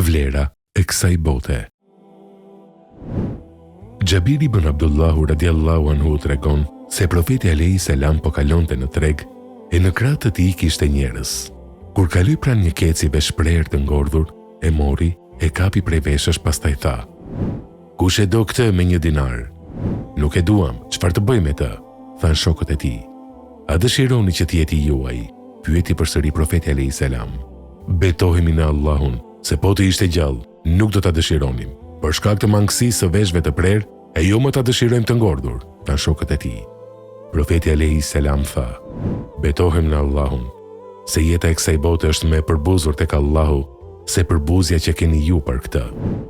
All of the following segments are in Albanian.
Vlera e kësaj bote. Xhabir ibn Abdullahu radiallahu anhu tregon se profeti alayhi salam po kalonte në treg e në krah të tij kishte njerëz. Kur kaloi pranë një kecive shprehër të ngordhur, e mori, e kapi prej veshësh, pastaj tha: "Kush e do këtë me 1 dinar?" "Nuk e duam, çfarë të bëj me të?" than shokët e tij. "A dëshironi që të jetë i juaj?" pyeti përsëri profeti alayhi salam. "Betohemi në Allahun se po të ishte gjallë, nuk do ta dëshironim. Për shkak të mangësisë së veshëve të prerë, e jo më ta dëshirojmë të ngordhur", than shokët e tij. Profeti alayhi salam tha: "Betohem në Allahun se jeta e kësaj bote është më e përbuzur tek Allahu se përbuzja që keni ju për këtë.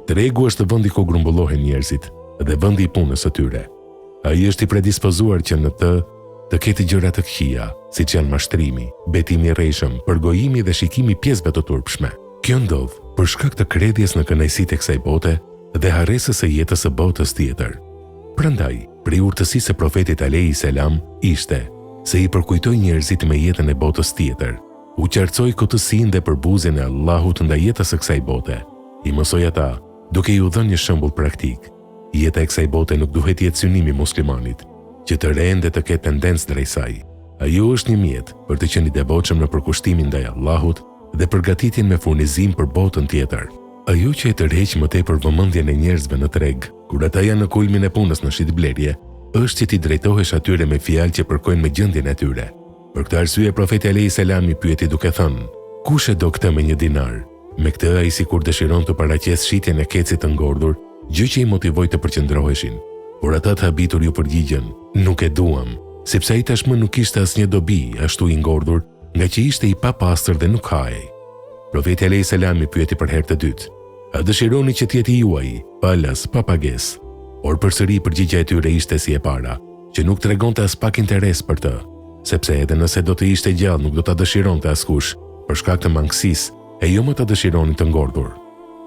Tregu është vendi ku grumbullohen njerëzit dhe vendi i punës së tyre. Ai është i predispozuar që në të ketë gjëra të këqija, siç janë mashtrimi, betimi i rrejshëm, përgojimi dhe shikimi pjesëve të turpshme. Kjo ndodh për shkak të kredjes në kënaqësitë e kësaj bote dhe harresës së jetës së botës tjetër. Prandaj, prej urtësisë së profetit alayhi salam ishte se i përkujtoi njerëzit me jetën e botës tjetër. U qartësoi kotësinë dhe përbuzjen e Allahut ndaj jetës së kësaj bote. I mësoi ata, duke iu dhënë një shembull praktik. Jeta e kësaj bote nuk duhet jetë synimi muslimanit, që të rende të ketë tendencë drejt saj. Ajo është një mjet për të qenë i devotshëm në përkushtimin ndaj Allahut dhe përgatitjen me furnizim për botën tjetër. Ajo që e tërheq më tepër vëmendjen e njerëzve në treg, kur ata janë në kulmin e punës në shitblerje, është që ti drejtohesh atyre me fjalë që përkojnë me gjendjen e tyre. Për këtë arsye profeti alayhi salam i pyeti duke thënë: "Kush e do këtë me 1 dinar?" Me këtë ai sikur dëshiron të paraqesë shitjen e kecit të ngordhur, gjë që i motivoi të përqendroheshin. Por ata të habitur ju përgjigjen: "Nuk e duam", sepse ai tashmë nuk kishte asnjë dobi ashtu i ngordhur, nga që ishte i papastër dhe nuk hajej. Profeti alayhi salam i pyeti për herë të dytë: "A dëshironi që të jetë i juaj, pa las, pa pagesë?" Por përsëri përgjigjja e tyre ishte si e para, që nuk tregonte as pak interes për të, sepse edhe nëse do të ishte gjallë nuk do ta dëshironte askush, për shkak të mangësisë, e jo më ta dëshironin të ngordhur.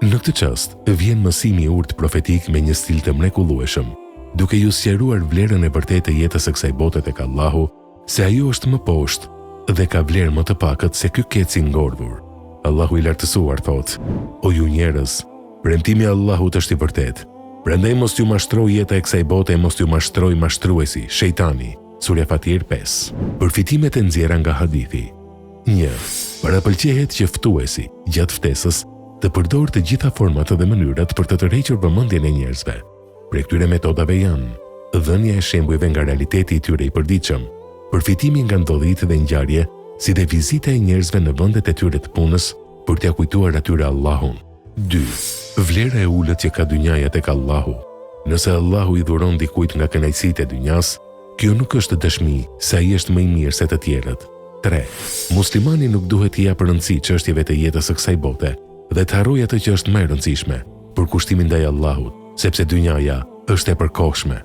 Në këtë çast, vjen mësimi i urtë profetik me një stil të mrekullueshëm, duke ju sqaruar vlerën e vërtetë të jetës së kësaj bote tek Allahu, se ajo është më poshtë dhe ka vlerë më të pakët se ky keci ngordhur. Allahu i lartësuar thot: "O ju njerëz, premtimi i Allahut është i vërtetë. Prandaj mos ju mashtroj jeta e kësaj bote e mos ju mashtroj mashtruesi, shejtani." Surja Fatir 5. Përfitimet e nxjerra nga hadithi. 1. Parapëlqehet që ftuesi, gjatë ftesës, të përdorë të gjitha format dhe mënyrat për të tërhequr vëmendjen e njerëzve. Prej këtyre metodave janë: dhënia e shembujve nga realiteti i tyre i përditshëm, përfitimi nga ndodhit dhe ngjarje, si dhe vizita e njerëzve në vendet e tyre të punës për t'ia kujtuar atyre Allahun. 2. Vlera e ulët që ka dynjaja tek Allahu. Nëse Allahu i dhuron dikujt nga kënaqësitë e dynjas, kjo nuk është dëshmi se ai është më i mirë se të tjerët. 3. Muslimani nuk duhet t'i japë rëndësi çështjeve të jetës së kësaj bote dhe të harrojë atë që është më e rëndësishme, përkushtimi ndaj Allahut, sepse dynjaja është e përkohshme.